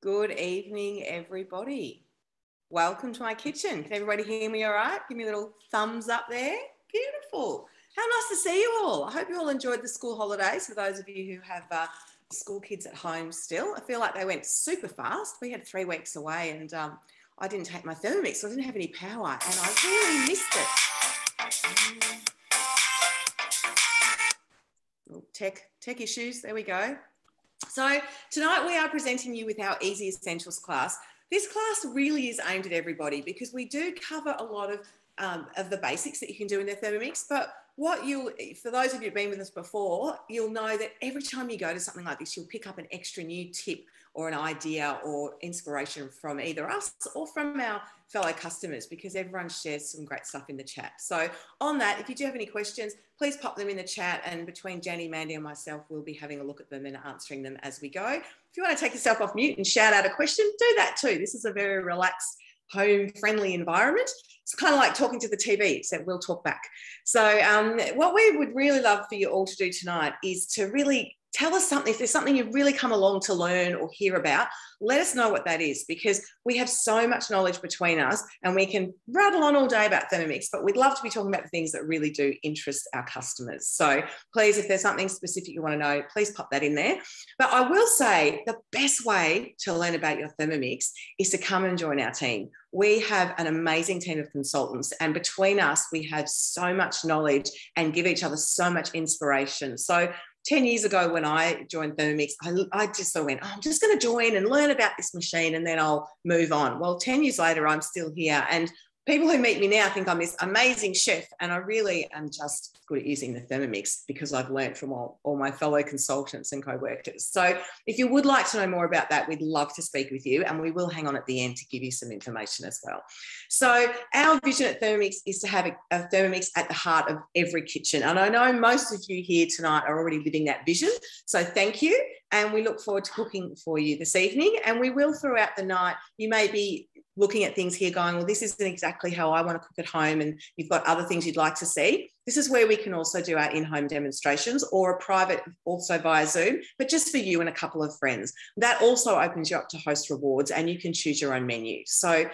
Good evening, everybody. Welcome to my kitchen. Can everybody hear me all right? Give me a little thumbs up there. Beautiful. How nice to see you all. I hope you all enjoyed the school holidays. For those of you who have school kids at home still, I feel like they went super fast. We had 3 weeks away and I didn't take my Thermomix, so I didn't have any power and I really missed it. Tech issues, there we go. So tonight we are presenting you with our Easy Essentials class. This class really is aimed at everybody because we do cover a lot of the basics that you can do in the Thermomix, but for those of you who've been with us before, you'll know that every time you go to something like this, you'll pick up an extra new tip or an idea or inspiration from either us or from our fellow customers, because everyone shares some great stuff in the chat. So on that, if you do have any questions, please pop them in the chat, and between Jenny, Mandy and myself, we'll be having a look at them and answering them as we go. If you want to take yourself off mute and shout out a question, do that too. This is a very relaxed, home-friendly environment. It's kind of like talking to the TV, except we'll talk back. So what we would really love for you all to do tonight is to really tell us something. If there's something you've really come along to learn or hear about, let us know what that is, because we have so much knowledge between us and we can rattle on all day about Thermomix, but we'd love to be talking about the things that really do interest our customers. So please, if there's something specific you want to know, please pop that in there. But I will say the best way to learn about your Thermomix is to come and join our team. We have an amazing team of consultants, and between us, we have so much knowledge and give each other so much inspiration. So 10 years ago when I joined Thermomix, I just sort of went, oh, I'm just going to join and learn about this machine and then I'll move on. Well, 10 years later, I'm still here. And people who meet me now think I'm this amazing chef, and I really am just good at using the Thermomix because I've learned from all my fellow consultants and co-workers. So if you would like to know more about that, we'd love to speak with you, and we will hang on at the end to give you some information as well. So our vision at Thermomix is to have a Thermomix at the heart of every kitchen. And I know most of you here tonight are already living that vision. So thank you. And we look forward to cooking for you this evening. And we will throughout the night. You may be looking at things here going, well, this isn't exactly how I want to cook at home, and you've got other things you'd like to see. This is where we can also do our in-home demonstrations or a private also via Zoom, but just for you and a couple of friends. That also opens you up to host rewards, and you can choose your own menu. So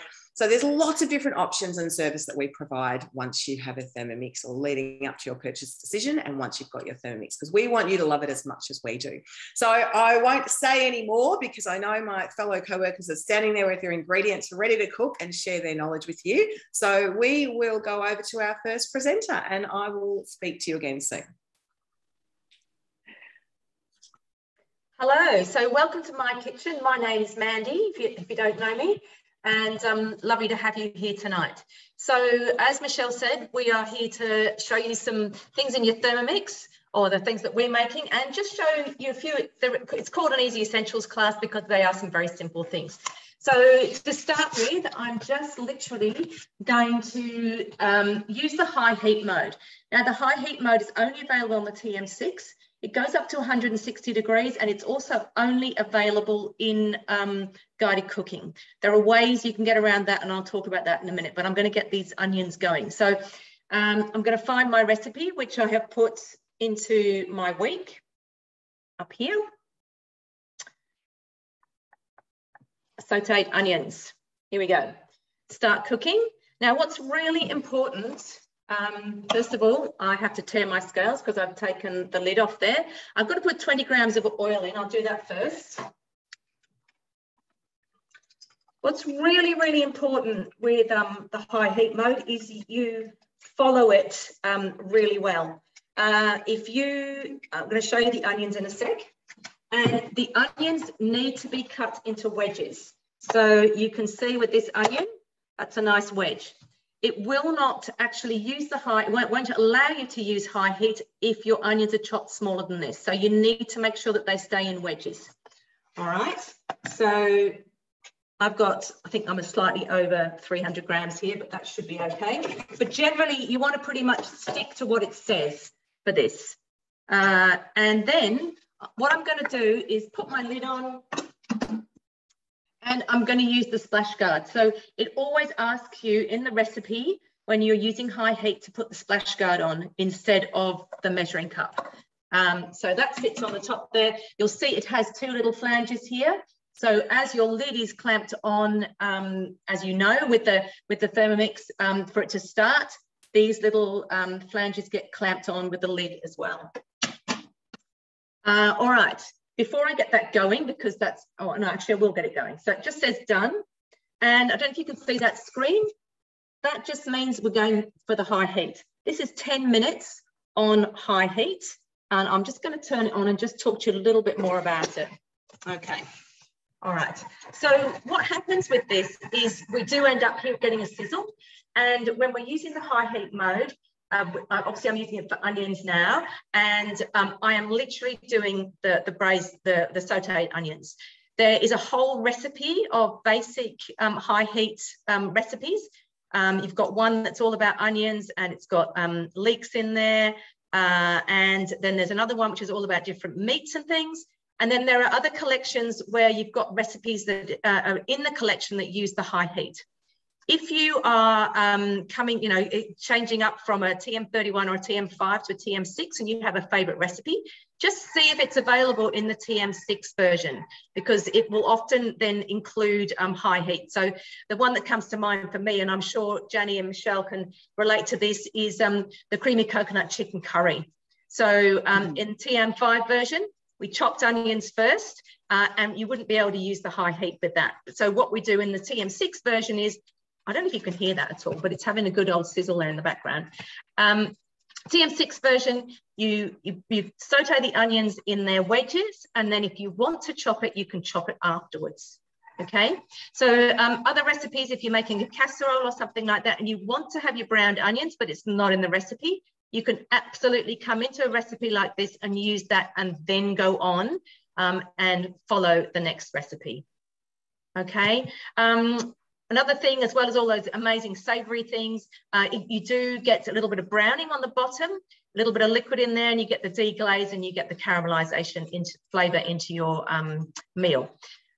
there's lots of different options and service that we provide once you have a Thermomix, or leading up to your purchase decision, and once you've got your Thermomix, because we want you to love it as much as we do. So I won't say any more because I know my fellow co-workers are standing there with their ingredients ready to cook and share their knowledge with you. So we will go over to our first presenter, and I will speak to you again soon. Hello, so welcome to my kitchen. My name is Mandy, if you don't know me, and lovely to have you here tonight. So as Michelle said, we are here to show you some things in your Thermomix, or the things that we're making, and just show you a few. It's called an Easy Essentials class because they are some very simple things. So to start with, I'm just literally going to use the high heat mode. Now the high heat mode is only available on the TM6. It goes up to 160 degrees, and it's also only available in guided cooking. There are ways you can get around that, and I'll talk about that in a minute, but I'm going to get these onions going. So I'm going to find my recipe, which I have put into my week up here. Sauteed onions. Here we go. Start cooking. Now, what's really important, first of all, I have to tear my scales because I've taken the lid off there. I've got to put 20 grams of oil in. I'll do that first. What's really, really important with the high heat mode is you follow it really well. I'm going to show you the onions in a sec. And the onions need to be cut into wedges. So you can see with this onion, that's a nice wedge. It will not actually use the high, it won't allow you to use high heat if your onions are chopped smaller than this. So you need to make sure that they stay in wedges. All right, so I've got, I think I'm slightly over 300 grams here, but that should be okay. But generally you want to pretty much stick to what it says for this. And then what I'm going to do is put my lid on, and I'm going to use the splash guard. So it always asks you in the recipe when you're using high heat to put the splash guard on instead of the measuring cup. So that sits on the top there. You'll see it has 2 little flanges here. So as your lid is clamped on, as you know, with the Thermomix, for it to start, these little flanges get clamped on with the lid as well. All right, before I get that going, because that's, oh no, actually I will get it going. So it just says done. And I don't know if you can see that screen. That just means we're going for the high heat. This is 10 minutes on high heat. And I'm just going to turn it on and just talk to you a little bit more about it. Okay. All right. So what happens with this is we do end up here getting a sizzle. And when we're using the high heat mode, obviously I'm using it for onions now, and I am literally doing the sauteed onions. There is a whole recipe of basic high heat recipes. You've got one that's all about onions, and it's got leeks in there. And then there's another one which is all about different meats and things. And then there are other collections where you've got recipes that are in the collection that use the high heat. If you are changing up from a TM31 or a TM5 to a TM6 and you have a favorite recipe, just see if it's available in the TM6 version, because it will often then include high heat. So the one that comes to mind for me, and I'm sure Jenny and Michelle can relate to this, is the creamy coconut chicken curry. So in TM5 version, we chopped onions first, and you wouldn't be able to use the high heat with that. So what we do in the TM6 version is, I don't know if you can hear that at all, but it's having a good old sizzle there in the background. TM6 version, you saute the onions in their wedges, and then if you want to chop it, you can chop it afterwards. Okay, so other recipes, if you're making a casserole or something like that, and you want to have your browned onions, but it's not in the recipe, you can absolutely come into a recipe like this and use that and then go on and follow the next recipe. Okay. Another thing, as well as all those amazing savoury things, you do get a little bit of browning on the bottom, a little bit of liquid in there, and you get the deglaze and you get the caramelisation flavour into your meal.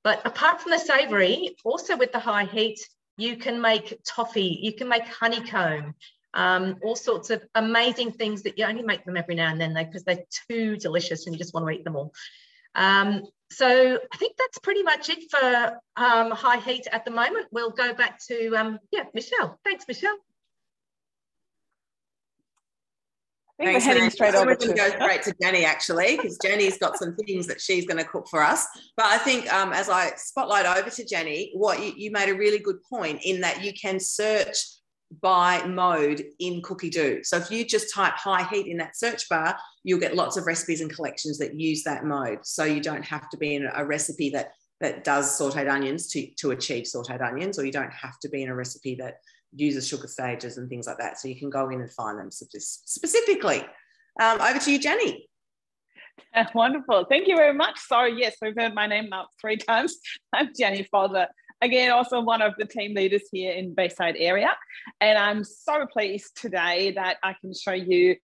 But apart from the savoury, also with the high heat, you can make toffee, you can make honeycomb, all sorts of amazing things that you only make them every now and then, though, because they're too delicious and you just want to eat them all. So I think that's pretty much it for high heat at the moment. We'll go back to, Michelle. Thanks, Michelle. I think we're heading straight over to go straight to Jenny, actually, because Jenny's got some things that she's going to cook for us. But I think as I spotlight over to Jenny, what you made a really good point in that you can search by mode in Cookie Do. So if you just type high heat in that search bar, you'll get lots of recipes and collections that use that mode. So you don't have to be in a recipe that does sauteed onions to achieve sauteed onions, or you don't have to be in a recipe that uses sugar stages and things like that. So you can go in and find them specifically. Over to you, Jenny. Wonderful. Thank you very much. Sorry, yes, we've heard my name now 3 times. I'm Jenny Folder. Again, also one of the team leaders here in Bayside area. And I'm so pleased today that I can show you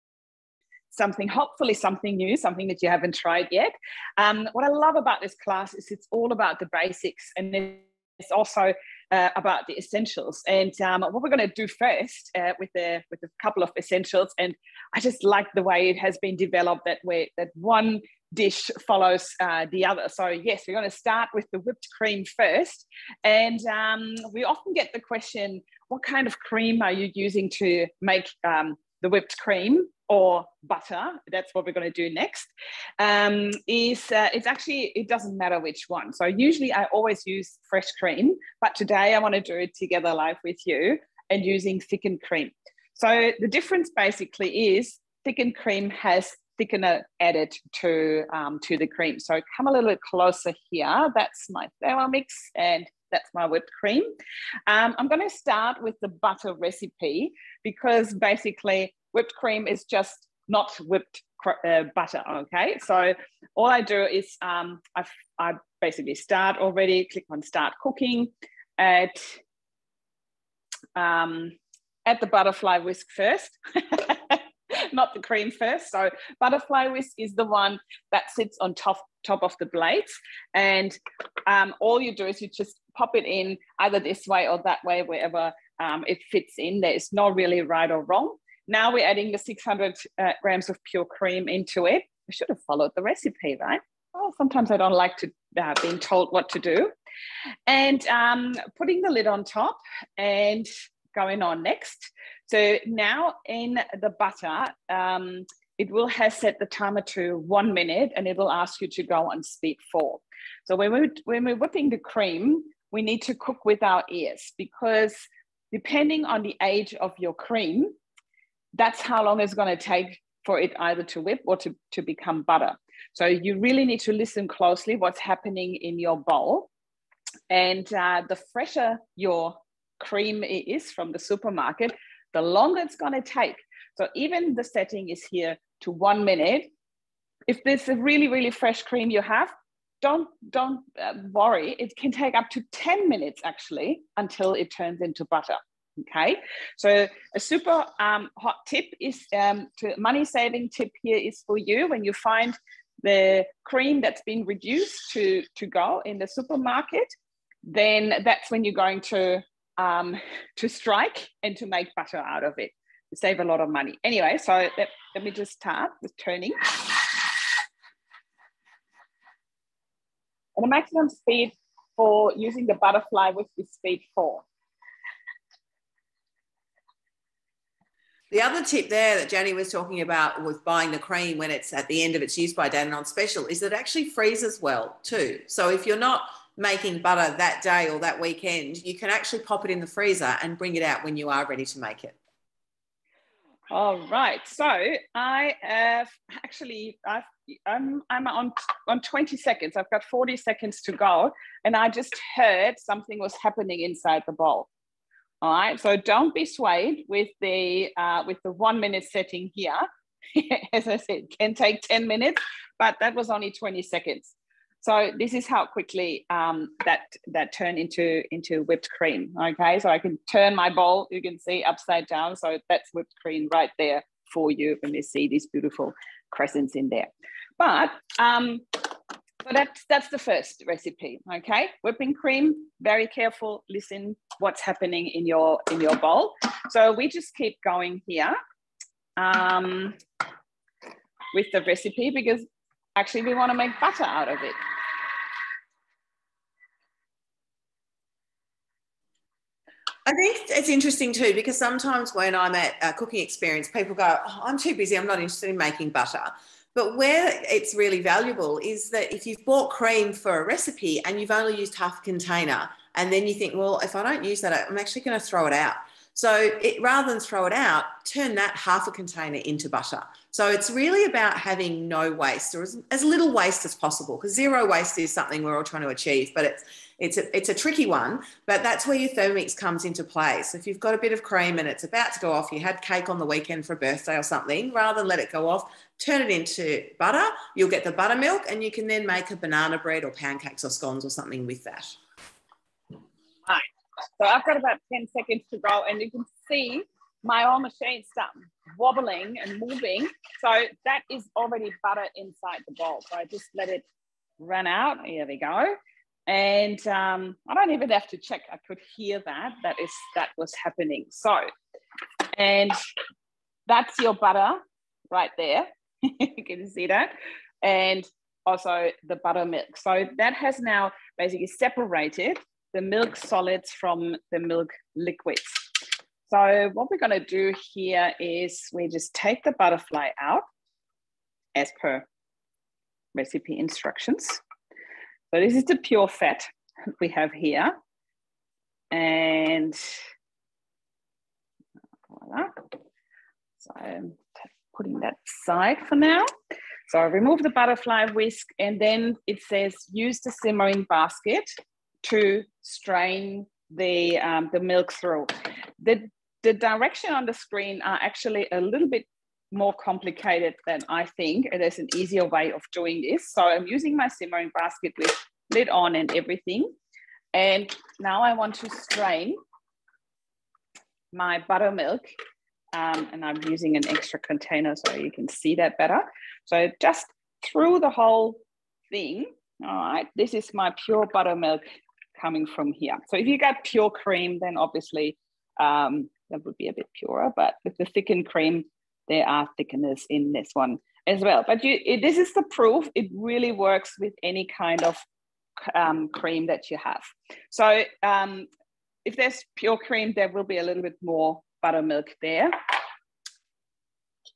something, hopefully something new, something that you haven't tried yet. What I love about this class is it's all about the basics, and it's also about the essentials. And what we're going to do first with a couple of essentials, and I just like the way it has been developed that one dish follows the other. So yes, we're going to start with the whipped cream first, and we often get the question, what kind of cream are you using to make the whipped cream or butter? That's what we're going to do next. It's actually, it doesn't matter which one. So usually I always use fresh cream, but today I want to do it together live with you and using thickened cream. So the difference basically is thickened cream has thickener added to the cream. So come a little bit closer here. That's my Thermomix and that's my whipped cream. I'm going to start with the butter recipe because basically whipped cream is just not whipped butter, okay? So all I do is I basically start already, click on start cooking at the butterfly whisk first. Not the cream first. So butterfly whisk is the one that sits on top of the blades, and all you do is you just pop it in either this way or that way, wherever it fits in. There is no really right or wrong. Now we're adding the 600 grams of pure cream into it. We should have followed the recipe, right? well, sometimes I don't like to being told what to do. And putting the lid on top and going on next. So now in the butter, it will have set the timer to 1 minute, and it will ask you to go on speed 4. So when we're whipping the cream, we need to cook with our ears, because depending on the age of your cream, that's how long it's going to take for it either to whip or to become butter. So you really need to listen closely what's happening in your bowl. And the fresher your cream is from the supermarket, the longer it's going to take. So even the setting is here to 1 minute. If there's a really, really fresh cream you have, don't worry. It can take up to 10 minutes actually until it turns into butter. Okay, so a super hot tip is money-saving tip here is for you when you find the cream that's been reduced to go in the supermarket, then that's when you're going to strike and to make butter out of it. You save a lot of money. Anyway, so let me just start with turning. And the maximum speed for using the butterfly whisk is speed 4. The other tip there that Jenny was talking about with buying the cream when it's at the end of its use by date and on special is that it actually freezes well too. So if you're not making butter that day or that weekend, you can actually pop it in the freezer and bring it out when you are ready to make it. All right. So I have actually, I'm on 20 seconds. I've got 40 seconds to go. And I just heard something was happening inside the bowl. All right, so don't be swayed with the 1 minute setting here. As I said, it can take 10 minutes, but that was only 20 seconds. So this is how quickly that turned into whipped cream. Okay, so I can turn my bowl, you can see upside down. So that's whipped cream right there for you when you see these beautiful crescents in there. But so that's the first recipe, okay? Whipping cream, very careful, listen what's happening in your bowl. So we just keep going here with the recipe because actually we want to make butter out of it. I think it's interesting too, because sometimes when I'm at a cooking experience, people go, oh, I'm too busy, I'm not interested in making butter. But where it's really valuable is that if you've bought cream for a recipe and you've only used half a container, and then you think, well, if I don't use that, I'm actually going to throw it out. So rather than throw it out, turn that half a container into butter. So it's really about having no waste, or as little waste as possible, because zero waste is something we're all trying to achieve, but it's a tricky one, but that's where your Thermomix comes into play. So if you've got a bit of cream and it's about to go off, you had cake on the weekend for a birthday or something, rather than let it go off, turn it into butter. You'll get the buttermilk, and you can then make a banana bread or pancakes or scones or something with that. Right. So I've got about 10 seconds to go, and you can see my whole machine start wobbling and moving. So that is already butter inside the bowl. So I just let it run out. Here we go. And I don't even have to check. I could hear that was happening. So, and that's your butter right there. You can see that. And also the buttermilk. So that has now basically separated the milk solids from the milk liquids. So what we're going to do here is we just take the butterfly out as per recipe instructions. So this is the pure fat we have here. And voila. So I'm putting that aside for now. So I remove the butterfly whisk, and then it says use the simmering basket to strain the milk through. The direction on the screen are actually a little bit more complicated than I think. There's an easier way of doing this. So I'm using my simmering basket with lid on and everything. And now I want to strain my buttermilk. And I'm using an extra container so you can see that better. So just through the whole thing. All right, this is my pure buttermilk coming from here. So if you got pure cream, then obviously that would be a bit purer, but with the thickened cream, there are thickeners in this one as well. But this is the proof. It really works with any kind of cream that you have. So if there's pure cream, there will be a little bit more buttermilk there.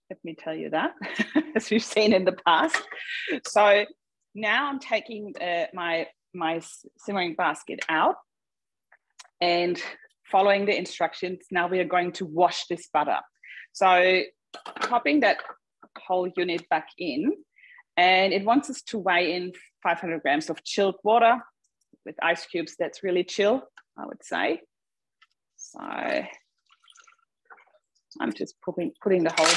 Let me tell you that, as we've seen in the past. So now I'm taking my simmering basket out and following the instructions. Now we are going to wash this butter. So popping that whole unit back in, and it wants us to weigh in 500 grams of chilled water with ice cubes. That's really chill, I would say. So I'm just putting the whole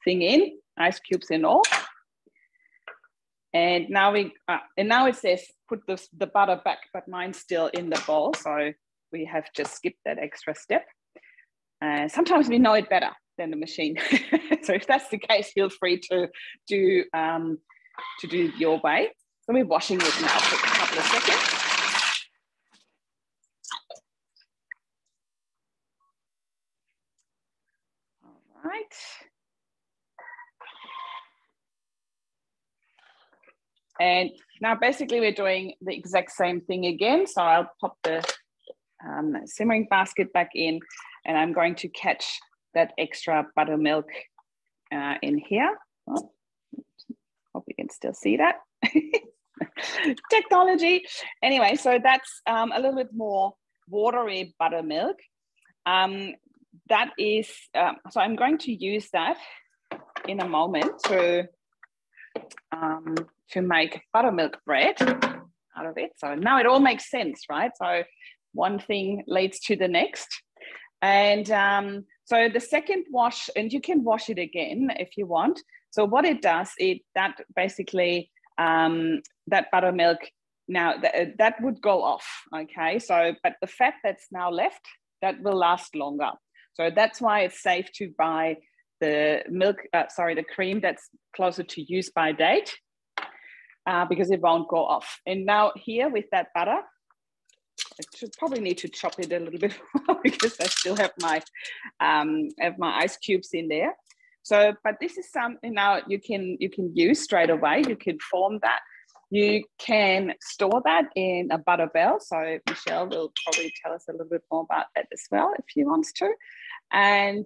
thing in, ice cubes and all. And now now it says put the butter back, but mine's still in the bowl. So we have just skipped that extra step. Sometimes we know it better than the machine. So if that's the case, feel free to do your way. So we're washing it now for a couple of seconds. All right. And now basically we're doing the exact same thing again. So I'll pop the simmering basket back in, and I'm going to catch that extra buttermilk in here. Oh, hope you can still see that. Technology. Anyway, so that's a little bit more watery buttermilk. That is, so I'm going to use that in a moment to make buttermilk bread out of it. So now it all makes sense, right? So one thing leads to the next. And so the second wash, and you can wash it again if you want. So what it does, that basically, that buttermilk, now that would go off, okay? So, but the fat that's now left, that will last longer. So that's why it's safe to buy the the cream that's closer to use by date, because it won't go off. And now here with that butter, I should probably need to chop it a little bit more because I still have my ice cubes in there. So, but this is something now you can use straight away. You can form that. You can store that in a butter bell. So Michelle will probably tell us a little bit more about that as well if she wants to. And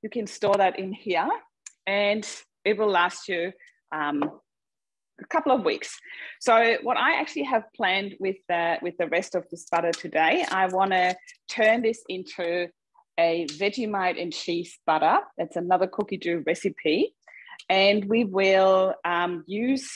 you can store that in here, and it will last you a couple of weeks. So what I actually have planned with the rest of this butter today, I want to turn this into a Vegemite and cheese butter. That's another cookie dough recipe. And we will use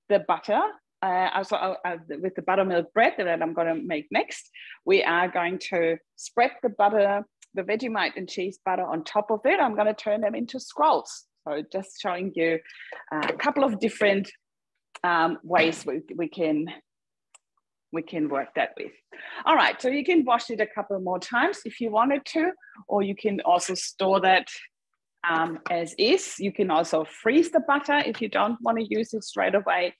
the butter, with the buttermilk bread that I'm going to make next. We are going to spread the butter, the Vegemite and cheese butter on top of it. I'm going to turn them into scrolls. So just showing you a couple of different ways we can work that with. All right, so you can wash it a couple more times if you wanted to, or you can also store that as is. You can also freeze the butter if you don't want to use it straight away,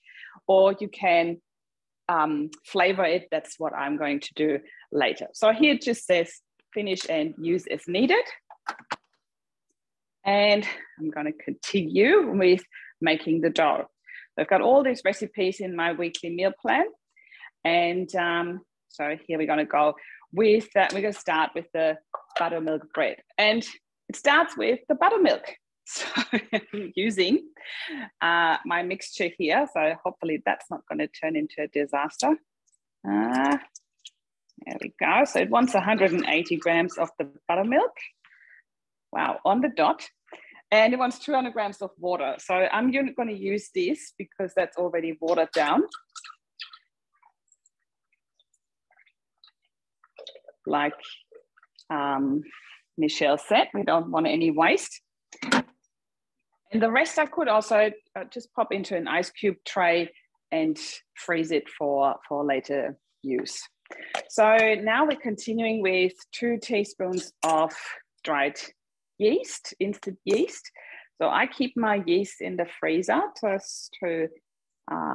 or you can flavor it. That's what I'm going to do later. So here it just says finish and use as needed. And I'm going to continue with making the dough. I've got all these recipes in my weekly meal plan. And so here we're going to go with that. We're going to start with the buttermilk bread. And it starts with the buttermilk. So I'm using my mixture here. So hopefully that's not going to turn into a disaster. There we go. So it wants 180 grams of the buttermilk. Wow, on the dot. And it wants 200 grams of water. So I'm going to use this because that's already watered down. Like Michelle said, we don't want any waste. And the rest I could also just pop into an ice cube tray and freeze it for later use. So now we're continuing with 2 teaspoons of dried yeast, instant yeast. So I keep my yeast in the freezer just to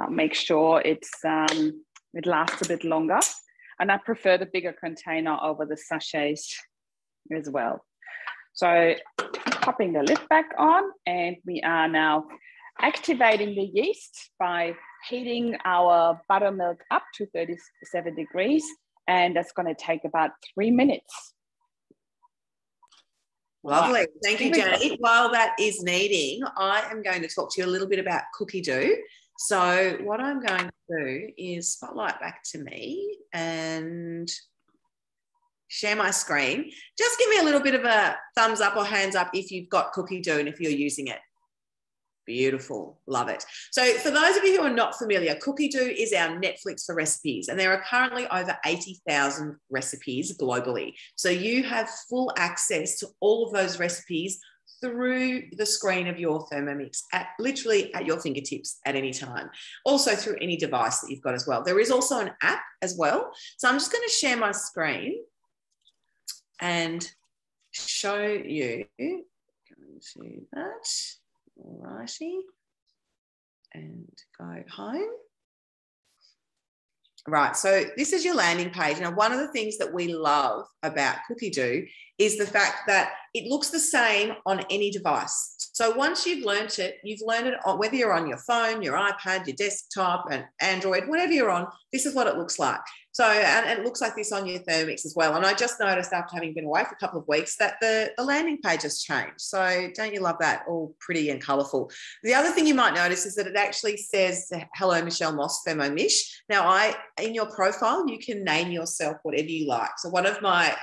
make sure it lasts a bit longer. And I prefer the bigger container over the sachets as well. So popping the lid back on, and we are now activating the yeast by heating our buttermilk up to 37 degrees, and that's going to take about 3 minutes. Lovely. Thank you, Jenny. While that is kneading, I am going to talk to you a little bit about cookie dough. So what I'm going to do is spotlight back to me and share my screen. Just give me a little bit of a thumbs up or hands up if you've got cookie dough and if you're using it. Beautiful. Love it. So for those of you who are not familiar, Cookie Dough is our Netflix for recipes, and there are currently over 80,000 recipes globally. So you have full access to all of those recipes through the screen of your Thermomix, literally at your fingertips at any time. Also through any device that you've got as well. There is also an app as well. So I'm just going to share my screen and show you. Going to that. All righty, and go home. Right, so this is your landing page. Now, one of the things that we love about Cookie Dough is the fact that it looks the same on any device. So once you've learnt it, on, whether you're on your phone, your iPad, your desktop, and Android, whatever you're on, this is what it looks like. So, and it looks like this on your Thermomix as well. And I just noticed after having been away for a couple of weeks that the landing page has changed. So don't you love that? All pretty and colourful. The other thing you might notice is that it actually says, hello, Michelle Moss, Thermomish. Now, in your profile, you can name yourself whatever you like. So one of my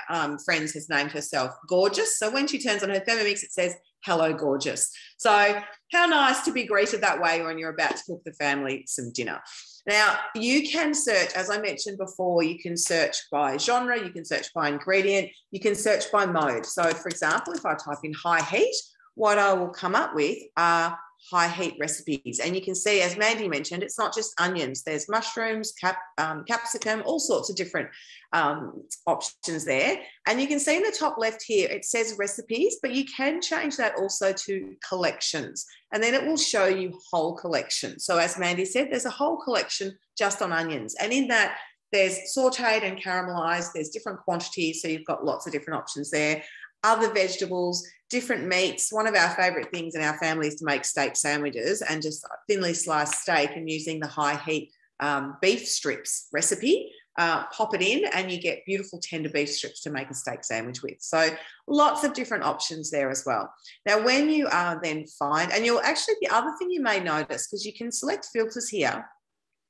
friends has named herself Gorgeous. So when she turns on her Thermomix, it says, hello, Gorgeous. So how nice to be greeted that way when you're about to cook the family some dinner. Now, you can search, as I mentioned before, you can search by genre, you can search by ingredient, you can search by mode. So, for example, if I type in high heat, what I will come up with are high heat recipes. And you can see, as Mandy mentioned, it's not just onions. There's mushrooms, capsicum, all sorts of different options there. And you can see in the top left here, it says recipes, but you can change that also to collections. And then it will show you whole collection. So as Mandy said, there's a whole collection just on onions. And in that, there's sauteed and caramelized. There's different quantities. So you've got lots of different options there. Other vegetables, different meats. One of our favourite things in our family is to make steak sandwiches and just thinly sliced steak, and using the high heat beef strips recipe. Pop it in and you get beautiful tender beef strips to make a steak sandwich with. So lots of different options there as well. Now, when you then find, and you'll actually, the other thing you may notice, because you can select filters here,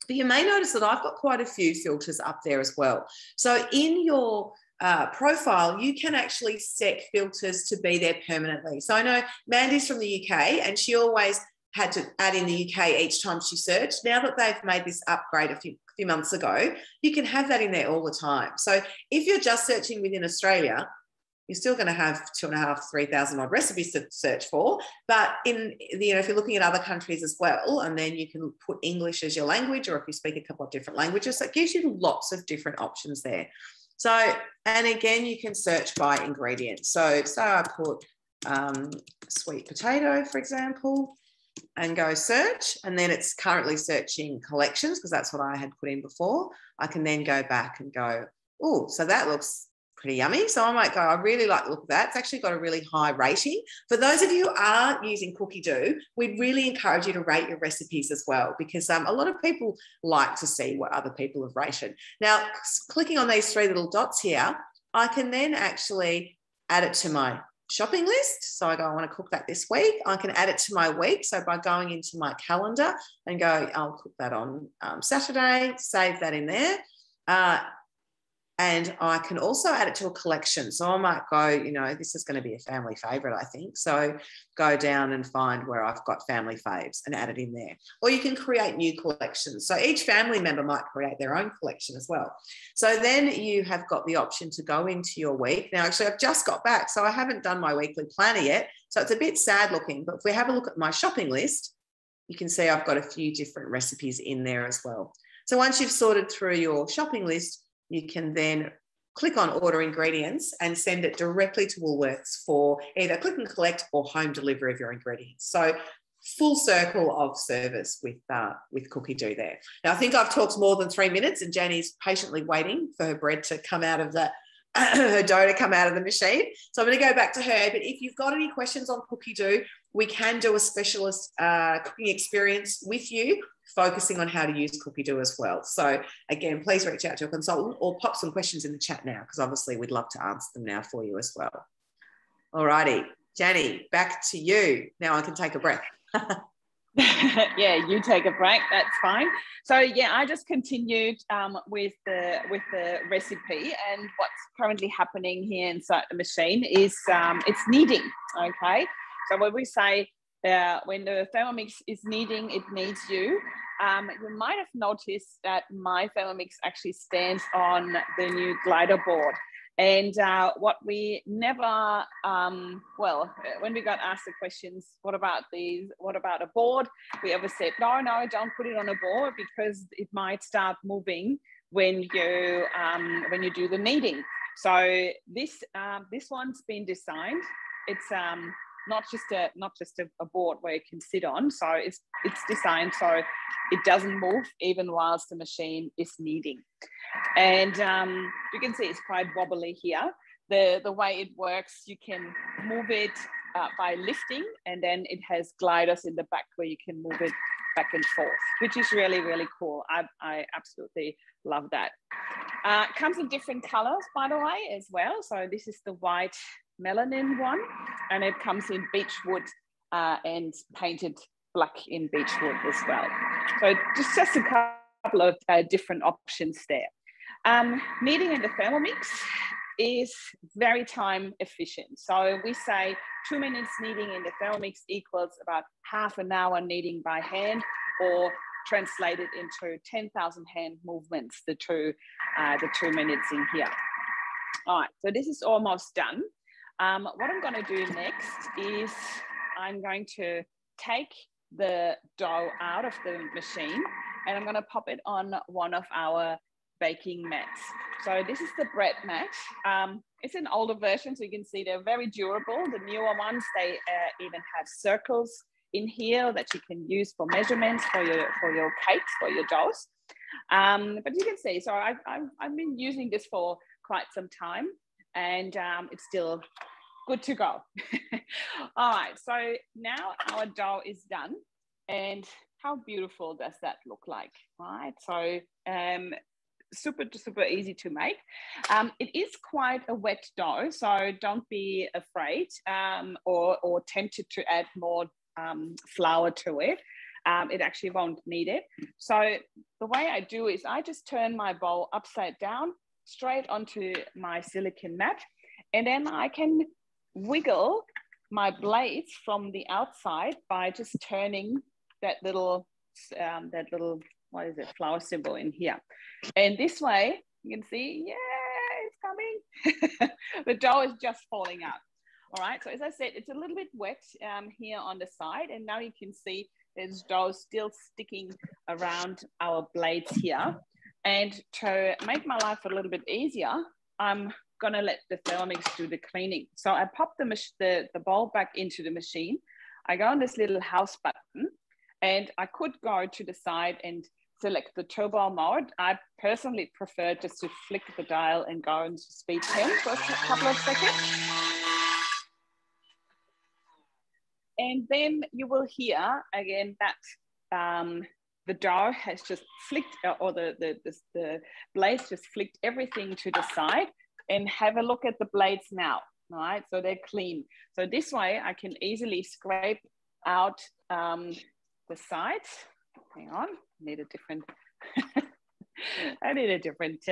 but you may notice that I've got quite a few filters up there as well. So in your profile, you can actually set filters to be there permanently. So I know Mandy's from the UK and she always had to add in the UK each time she searched. Now that they've made this upgrade a few months ago, you can have that in there all the time. So if you're just searching within Australia, you're still going to have 2,500, 3,000 odd recipes to search for. But if you're looking at other countries as well, and then you can put English as your language, or if you speak a couple of different languages, that gives you lots of different options there. So, and again, you can search by ingredients. So I put sweet potato, for example, and go search, and then it's currently searching collections because that's what I had put in before. I can then go back and go, oh, so that looks pretty yummy. So I might go, I really like the look of that. It's actually got a really high rating. For those of you who are using Cookie Dough, we'd really encourage you to rate your recipes as well, because a lot of people like to see what other people have rated. Now, clicking on these three little dots here, I can then actually add it to my shopping list. So I go, I want to cook that this week. I can add it to my week. So by going into my calendar and go, I'll cook that on Saturday, save that in there. And I can also add it to a collection. So I might go, this is going to be a family favourite, I think. So go down and find where I've got family faves and add it in there. Or you can create new collections. So each family member might create their own collection as well. So then you have got the option to go into your week. Now, actually, I've just got back, so I haven't done my weekly planner yet. So it's a bit sad looking. But if we have a look at my shopping list, you can see I've got a few different recipes in there as well. So once you've sorted through your shopping list, you can then click on order ingredients and send it directly to Woolworths for either click and collect or home delivery of your ingredients. So full circle of service with Cookie Dough there. Now, I think I've talked more than 3 minutes and Jani's patiently waiting for her bread to come out of the her dough to come out of the machine. So I'm going to go back to her. But if you've got any questions on cookie dough, we can do a specialist cooking experience with you, focusing on how to use cookie dough as well. So again, please reach out to a consultant or pop some questions in the chat now, because obviously we'd love to answer them now for you as well. All righty, Jenny, back to you. Now I can take a breath. Yeah, you take a break, that's fine. So yeah, I just continued with the recipe, and what's currently happening here inside the machine is it's kneading. Okay, so when we say when the Thermomix is kneading, it needs you. You might have noticed that my Thermomix actually stands on the new glider board. And what we never, well, when we got asked the questions, what about a board? We ever said, no, don't put it on a board, because it might start moving when you do the kneading. So this one's been designed. It's not just a board where you can sit on. So it's designed so it doesn't move even whilst the machine is kneading. And you can see it's quite wobbly here. The way it works, you can move it by lifting, and then it has gliders in the back where you can move it back and forth, which is really, really cool. I absolutely love that. It comes in different colors, by the way, as well. So this is the white melanin one, and it comes in beechwood and painted black in beechwood as well. So just a couple of different options there. Kneading in the Thermomix is very time efficient. So we say 2 minutes kneading in the Thermomix equals about half an hour kneading by hand, or translated into 10,000 hand movements, the two minutes in here. All right, so this is almost done. What I'm going to do next is I'm going to take the dough out of the machine, and I'm going to pop it on one of our baking mats. So this is the bread mat. It's an older version, so you can see they're very durable. The newer ones, they even have circles in here that you can use for measurements for your cakes, for your doughs. But you can see, so I've been using this for quite some time, and it's still good to go. All right, so now our dough is done, and how beautiful does that look like, right? So super easy to make. It is quite a wet dough, so don't be afraid or tempted to add more flour to it. It actually won't need it. So the way I do is I just turn my bowl upside down straight onto my silicone mat, and then I can wiggle my blades from the outside by just turning that little what is it, flour symbol in here. And this way you can see, yeah, it's coming. The dough is just falling out. All right, so as I said, it's a little bit wet here on the side, and now you can see there's dough still sticking around our blades here. And to make my life a little bit easier, I'm gonna let the Thermomix do the cleaning. So I pop the bowl back into the machine. I go on this little house button, and I could go to the side and select the turbo mode. I personally prefer just to flick the dial and go into speed 10 for a couple of seconds. And then you will hear again that the dough has just flicked, or the blades just flicked everything to the side. And have a look at the blades now, all right? So they're clean. So this way I can easily scrape out the sides. Hang on, I need a different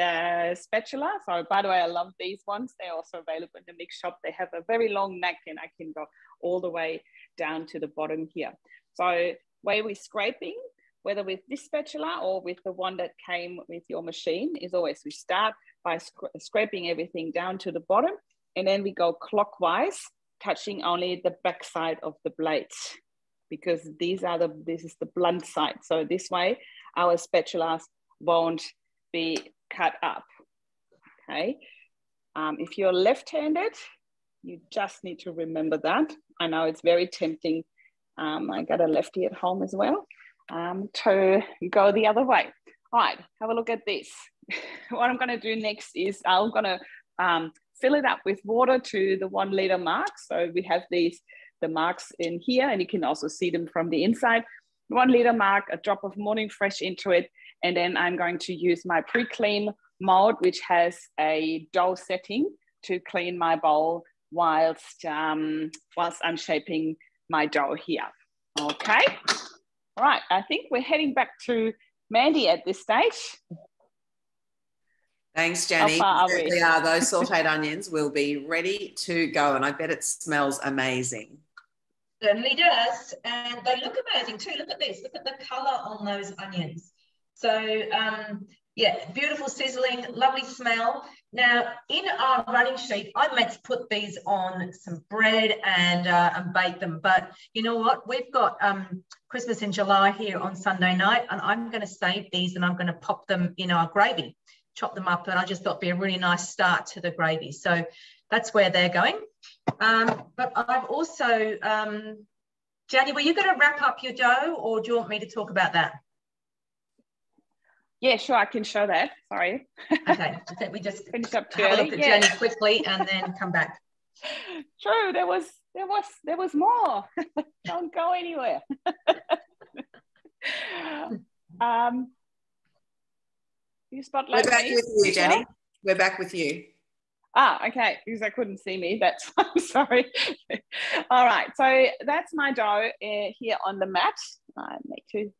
spatula. So by the way, I love these ones. They're also available in the mix shop. They have a very long neck, and I can go all the way down to the bottom here. So where we're scraping, whether with this spatula or with the one that came with your machine, is always we start by scraping everything down to the bottom, and then we go clockwise, touching only the back side of the blades, because this is the blunt side. So this way our spatulas won't be cut up, okay? If you're left-handed, you just need to remember that. I know it's very tempting. I got a lefty at home as well, to go the other way. All right, have a look at this. What I'm gonna do next is I'm gonna fill it up with water to the 1 liter mark. So we have the marks in here, and you can also see them from the inside. 1 liter mark, a drop of morning fresh into it. And then I'm going to use my pre-clean mold, which has a dough setting to clean my bowl whilst I'm shaping my dough here. Okay. All right. I think we're heading back to Mandy at this stage. Thanks, Jenny. How far are we? Those sauteed onions will be ready to go, and I bet it smells amazing. Certainly does, and they look amazing too. Look at this. Look at the colour on those onions. So, yeah, beautiful sizzling, lovely smell. Now, in our running sheet, I meant to put these on some bread and bake them, but you know what? We've got Christmas in July here on Sunday night, and I'm going to save these and I'm going to pop them in our gravy, chop them up, and I just thought it'd be a really nice start to the gravy. So that's where they're going. But I've also, Jenny, were you going to wrap up your dough, or do you want me to talk about that? Yeah, sure, I can show that. Sorry. Okay, I think we just finished up too have early. a look at Jenny quickly and then come back. True, there was more. Don't go anywhere. You spotlight. We're back with you, Jenny. We're back with you. Okay, because I couldn't see me. I'm sorry. All right, so that's my dough here on the mat. I need to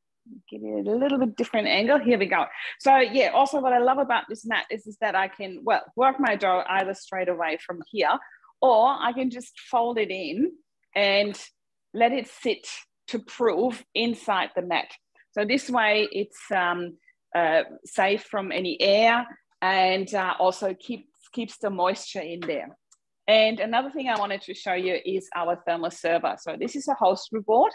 give it a little bit different angle. Here we go. So yeah, also what I love about this mat is that I can, well, work my dough either straight away from here, or I can just fold it in and let it sit to prove inside the mat. So this way it's safe from any air, and also keeps the moisture in there. And another thing I wanted to show you is our thermal server. So this is a host reward.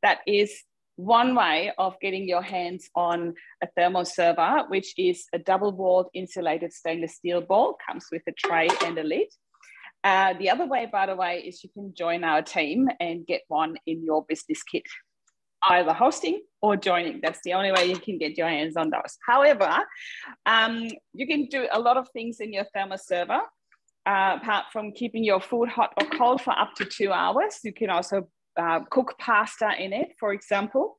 That is one way of getting your hands on a thermal server, which is a double-walled insulated stainless steel bowl, comes with a tray and a lid. The other way, by the way, is you can join our team and get one in your business kit, either hosting or joining. That's the only way you can get your hands on those. However, you can do a lot of things in your thermal server. Apart from keeping your food hot or cold for up to 2 hours, you can also cook pasta in it, for example.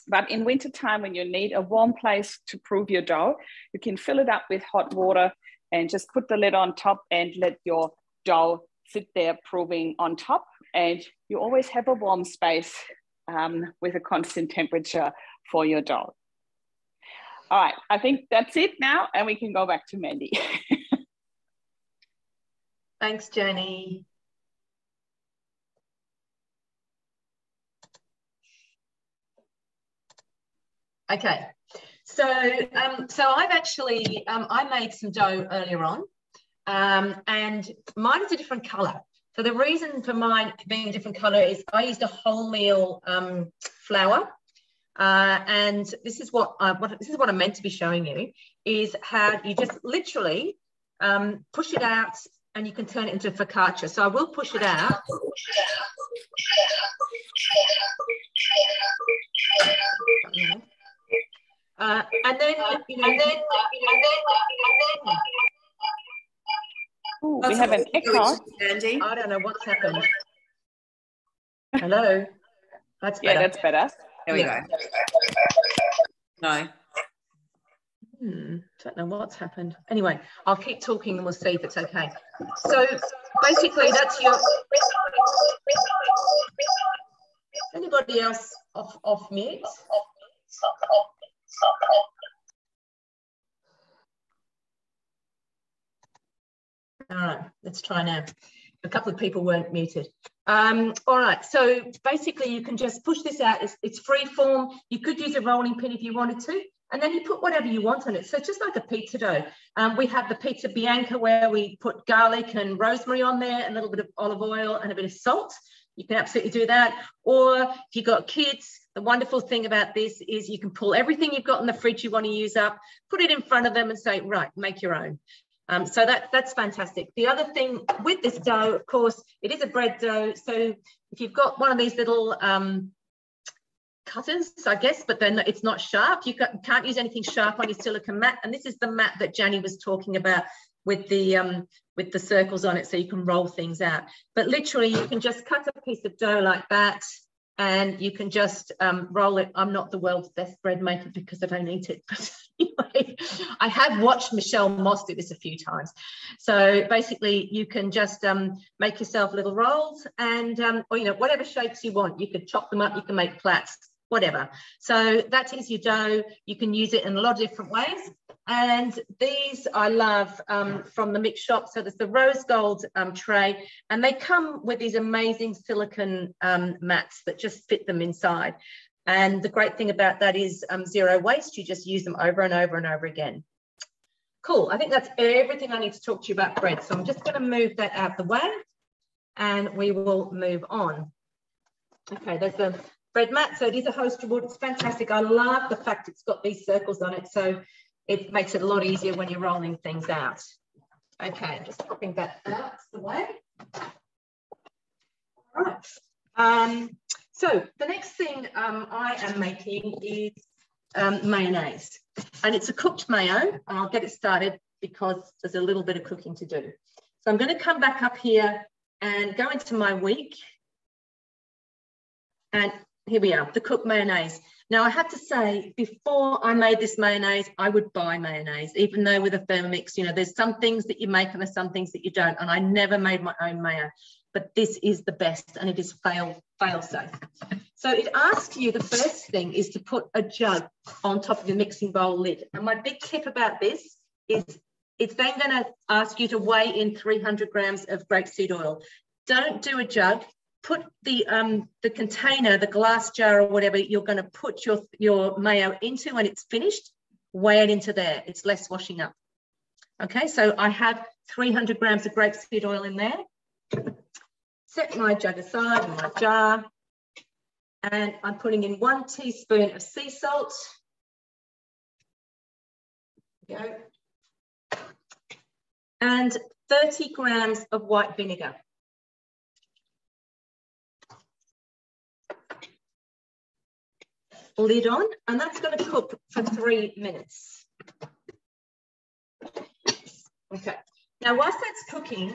But in wintertime, when you need a warm place to prove your dough, you can fill it up with hot water and just put the lid on top and let your dough sit there proving on top. And you always have a warm space with a constant temperature for your dough. All right, I think that's it now, and we can go back to Mandy. Thanks, Jenny. Okay, so I've actually I made some dough earlier on, and mine is a different colour. So the reason for mine being a different colour is I used a wholemeal flour, and this is what I'm meant to be showing you, is how you just literally push it out, and you can turn it into focaccia. So I will push it out. And then, Ooh, we have an echo. Andy. I don't know what's happened. Hello. That's better. Yeah, that's better. There we go. No. Don't know what's happened. Anyway, I'll keep talking and we'll see if it's okay. So basically that's your... Anybody else off mute? All right, let's try now. A couple of people weren't muted. All right, so basically you can just push this out. It's free form. You could use a rolling pin if you wanted to, and then you put whatever you want on it. So just like a pizza dough. We have the pizza bianca where we put garlic and rosemary on there, a little bit of olive oil and a bit of salt. You can absolutely do that. Or if you've got kids, the wonderful thing about this is you can pull everything you've got in the fridge you want to use up, put it in front of them and say, right, make your own. So that's fantastic. The other thing with this dough, of course, it is a bread dough. So if you've got one of these little cutters, I guess, but then it's not sharp. You can't use anything sharp on your silicone mat. And this is the mat that Janny was talking about with the circles on it, so you can roll things out. But literally, you can just cut a piece of dough like that, and you can just roll it. I'm not the world's best bread maker because I don't eat it, but anyway, I have watched Michelle Moss do this a few times. So basically, you can just make yourself little rolls, and or whatever shapes you want. You could chop them up. You can make plats, whatever. So that is your dough. You can use it in a lot of different ways. And these I love from the mix shop. So there's the rose gold tray, and they come with these amazing silicone mats that just fit them inside. And the great thing about that is zero waste. You just use them over and over and over again. Cool. I think that's everything I need to talk to you about bread. So I'm just going to move that out the way, and we will move on. Okay, there's the bread mat. So it is a hoster wood. It's fantastic. I love the fact it's got these circles on it. So it makes it a lot easier when you're rolling things out. Okay, just popping that out the way. All right. So the next thing I am making is mayonnaise. And it's a cooked mayo. And I'll get it started because there's a little bit of cooking to do. So I'm going to come back up here and go into my week. And here we are, the cooked mayonnaise. Now, I have to say, before I made this mayonnaise, I would buy mayonnaise, even though with a Thermomix, there's some things that you make and there's some things that you don't. And I never made my own mayo, but this is the best, and it is fail safe. So it asks you, the first thing is to put a jug on top of the mixing bowl lid. And my big tip about this is it's then going to ask you to weigh in 300 grams of grapeseed oil. Don't do a jug. Put the container, the glass jar or whatever you're going to put your mayo into when it's finished, weigh it into there. It's less washing up. Okay, so I have 300 grams of grapeseed oil in there. Set my jug aside in my jar, and I'm putting in 1 teaspoon of sea salt. There we go. And 30 grams of white vinegar. Lid on, and that's going to cook for 3 minutes. Okay. Now, whilst that's cooking,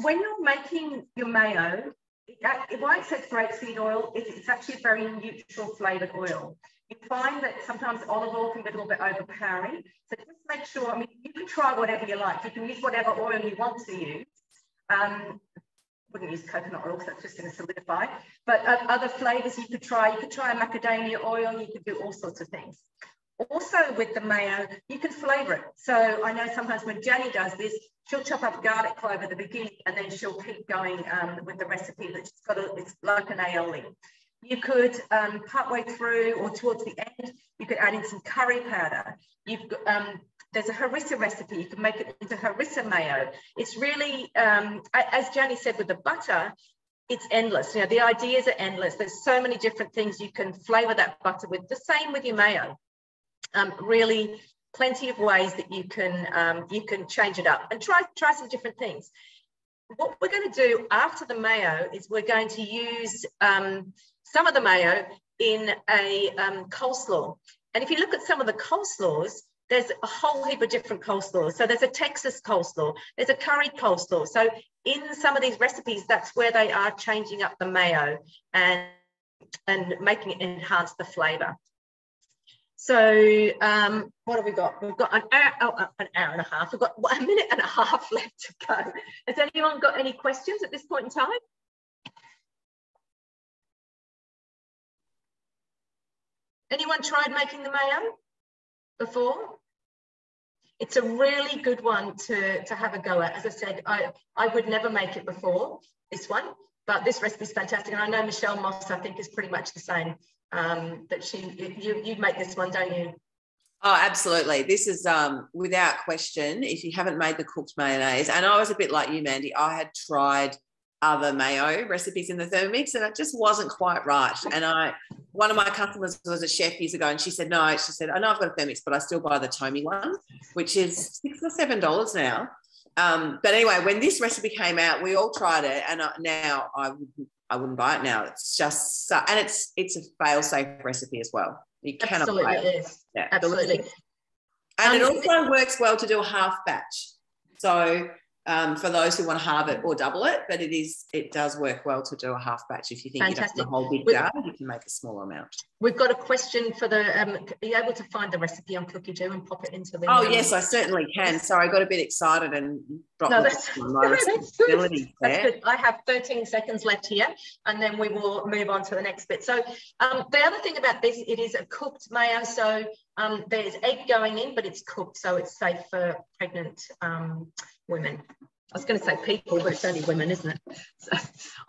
when you're making your mayo, why it says grapeseed oil, it's actually a very neutral flavoured oil. You find that sometimes olive oil can be a little bit overpowering. So just make sure, you can try whatever you like. You can use whatever oil you want to use. Wouldn't use coconut oil because that's just going to solidify. But other flavours you could try a macadamia oil, you could do all sorts of things. Also with the mayo, you can flavour it. So I know sometimes when Janny does this, she'll chop up garlic clove at the beginning and then she'll keep going with the recipe that's it's like an aioli. You could, partway through or towards the end, you could add in some curry powder. There's a harissa recipe. You can make it into harissa mayo. It's really, as Janny said with the butter, it's endless. The ideas are endless. There's so many different things you can flavour that butter with. The same with your mayo. Really, plenty of ways that you can change it up and try some different things. What we're going to do after the mayo is we're going to use some of the mayo in a coleslaw. And if you look at some of the coleslaws, there's a whole heap of different coleslaws. So there's a Texas coleslaw, there's a curry coleslaw. So in some of these recipes, that's where they are changing up the mayo and making it enhance the flavour. So what have we got? We've got an hour and a half. We've got 1 minute and a half left to go. Has anyone got any questions at this point in time? Anyone tried making the mayo before? It's a really good one to have a go at. As I said, I would never make it before this one, but this recipe is fantastic. And I know Michelle Moss, I think, is pretty much the same. That you make this one, don't you? Oh, absolutely. This is without question, if you haven't made the cooked mayonnaise, and I was a bit like you, Mandy, I had tried other mayo recipes in the Thermomix and it just wasn't quite right. And one of my customers was a chef years ago and she said, no, she said, I know I've got a Thermomix, but I still buy the Tomy one, which is $6 or $7 now. But anyway, when this recipe came out, we all tried it, and now I wouldn't buy it now. It's just, and it's a fail-safe recipe as well. You cannot Absolutely fail. it is. Yeah. Absolutely. And it also works well to do a half batch. So for those who want to halve it or double it, but it does work well to do a half batch. If you think Fantastic. you don't want a whole big jar, you can make a smaller amount. We've got a question for the, are you able to find the recipe on Cookie Do and pop it into the... Oh, yes, I certainly can. Sorry, I got a bit excited and dropped that's good. That's good. I have 13 seconds left here, and then we will move on to the next bit. So the other thing about this, it is a cooked mayo, so there's egg going in, but it's cooked, so it's safe for pregnant women. I was going to say people, but it's only women, isn't it? So,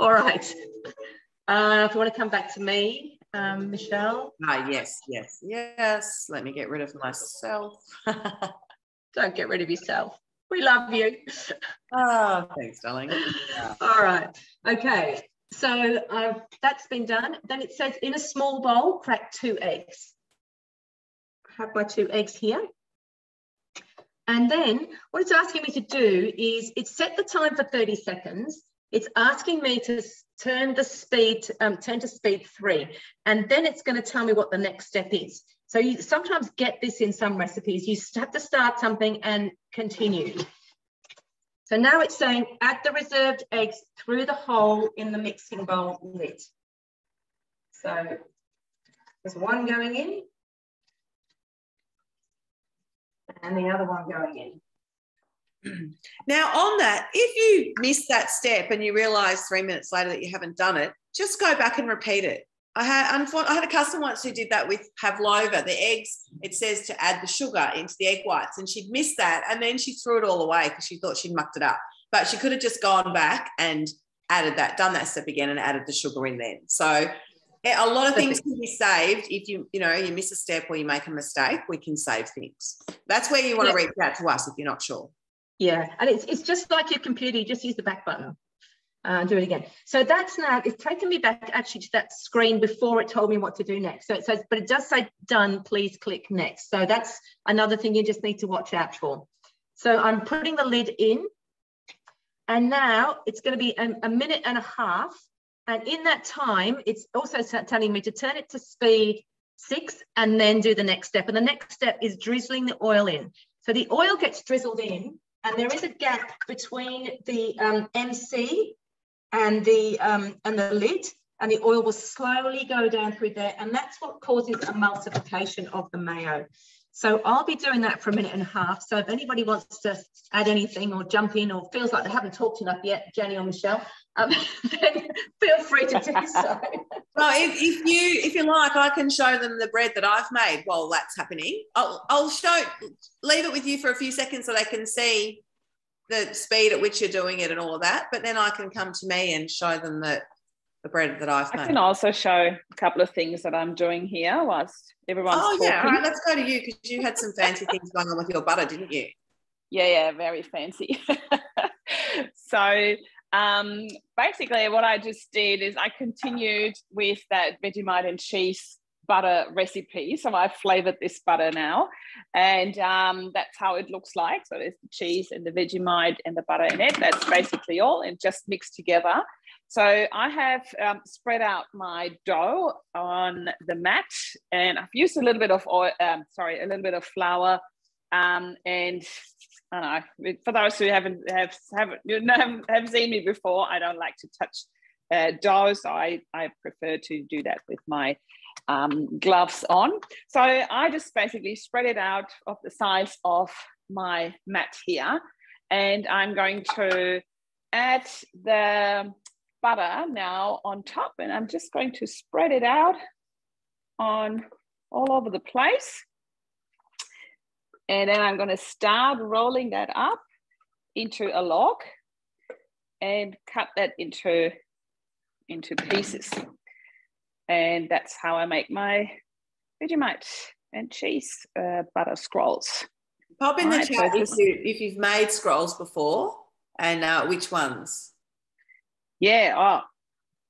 all right. If you want to come back to me, Michelle. Yes. Let me get rid of myself. Don't get rid of yourself. We love you. Oh, thanks, darling. All right. Okay. So that's been done. Then it says in a small bowl, crack 2 eggs. I have my 2 eggs here. And then what it's asking me to do is it's set the time for 30 seconds. It's asking me to turn to speed 3. And then it's going to tell me what the next step is. So you sometimes get this in some recipes. You have to start something and continue. So now it's saying add the reserved eggs through the hole in the mixing bowl lid. So there's one going in and the other one going in. Now, on that, if you miss that step and you realise 3 minutes later that you haven't done it, just go back and repeat it. I had a customer once who did that with pavlova. The eggs, it says to add the sugar into the egg whites, and she'd missed that, and then she threw it all away because she thought she'd mucked it up. But she could have just gone back and done that step again and added the sugar in then. So a lot of things can be saved if you miss a step or you make a mistake. We can save things. That's where you want to reach out to us if you're not sure. Yeah, and it's just like your computer. You just use the back button. Do it again. So that's now, it's taken me back actually to that screen before it told me what to do next. So it says, but it does say done, please click next. So that's another thing you just need to watch out for. So I'm putting the lid in, and now it's going to be a minute and a half. And in that time, it's also telling me to turn it to speed 6 and then do the next step. And the next step is drizzling the oil in. So the oil gets drizzled in, and there is a gap between the MC and the lid, and the oil will slowly go down through there, and that's what causes emulsification of the mayo. So I'll be doing that for a minute and a half. So if anybody wants to add anything or jump in or feels like they haven't talked enough yet, Jenny or Michelle, then feel free to do so. Well, if you like, I can show them the bread that I've made while that's happening. I'll leave it with you for a few seconds so they can see the speed at which you're doing it and all of that, but then I can come to me and show them the bread that I've made. I can also show a couple of things that I'm doing here whilst everyone's talking. Yeah, all right, let's go to you because you had some fancy things going on with your butter, didn't you? Yeah, very fancy. So basically what I just did is I continued with that Vegemite and cheese butter recipe. So I flavored this butter now, and that's how it looks like. So there's the cheese and the Vegemite and the butter in it. That's basically all, and just mixed together. So I have spread out my dough on the mat, and I've used a little bit of oil, a little bit of flour, and I don't know, for those who haven't seen me before, I don't like to touch dough, so I prefer to do that with my gloves on. So I just basically spread it out of the size of my mat here, and I'm going to add the butter now on top, and I'm just going to spread it out on all over the place. And then I'm going to start rolling that up into a log and cut that into pieces. And that's how I make my Vegemite and cheese butter scrolls. Pop in the chat if you've made scrolls before and which ones. Yeah,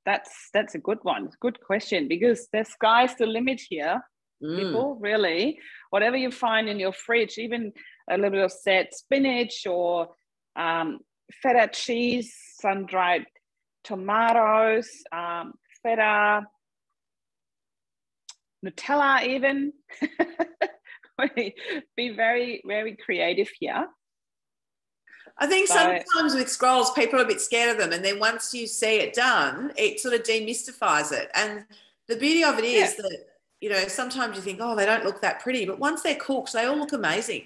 that's a good one. Good question, because the sky's the limit here. People, really, whatever you find in your fridge, even a little bit of set spinach or feta cheese, sun-dried tomatoes, feta, Nutella even. Be very, very creative here. I think sometimes with scrolls, people are a bit scared of them. And then once you see it done, it sort of demystifies it. And the beauty of it is that, you know, sometimes you think, oh, they don't look that pretty. But once they're cooked, they all look amazing.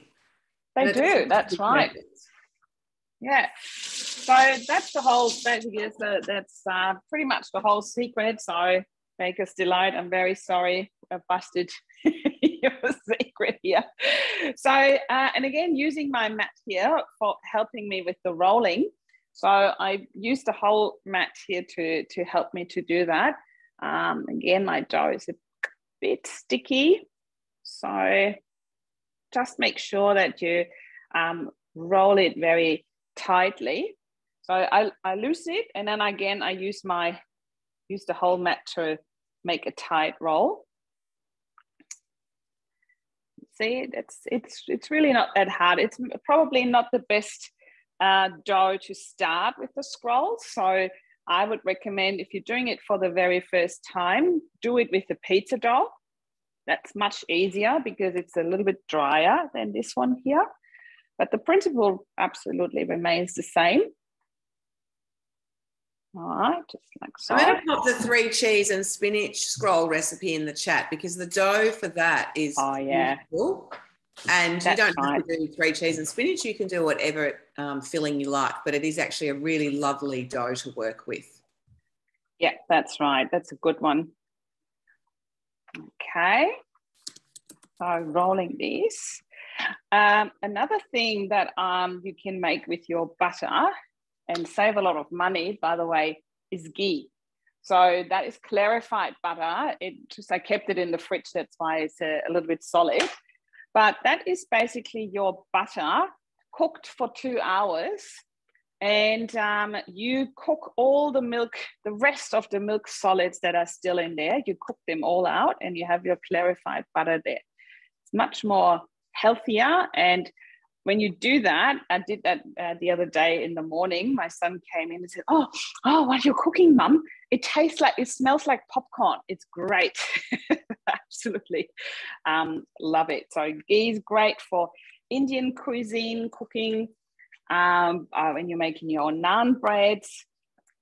They do. That's right. Yeah. So that's the whole, that's pretty much the whole secret. So Baker's Delight, I'm very sorry I busted your secret here. So, and again, using my mat here for helping me with the rolling. So I used the whole mat here to help me to do that. Again, my dough is a bit sticky. So just make sure that you roll it very tightly. So I loosen it, and then again, I use the whole mat to make a tight roll. See, it's really not that hard. It's probably not the best dough to start with the scroll. So I would recommend, if you're doing it for the very first time, do it with the pizza dough. That's much easier because it's a little bit drier than this one here. But the principle absolutely remains the same. All right, just like so. I'm going to pop the 3 cheese and spinach scroll recipe in the chat because the dough for that is beautiful. And that's, you don't have to do 3 cheese and spinach. You can do whatever filling you like, but it is actually a really lovely dough to work with. Yeah, that's right. That's a good one. Okay, so rolling this. Another thing that you can make with your butter and save a lot of money, by the way, is ghee. So that is clarified butter. I kept it in the fridge, that's why it's a little bit solid. But that is basically your butter cooked for 2 hours. And you cook all the milk, the rest of the milk solids that are still in there, you cook them all out and you have your clarified butter there. It's much more healthier. And when you do that, I did that the other day in the morning. My son came in and said, oh, what you're cooking, Mum? It smells like popcorn. It's great. Absolutely love it. So ghee is great for Indian cuisine cooking, when you're making your naan breads.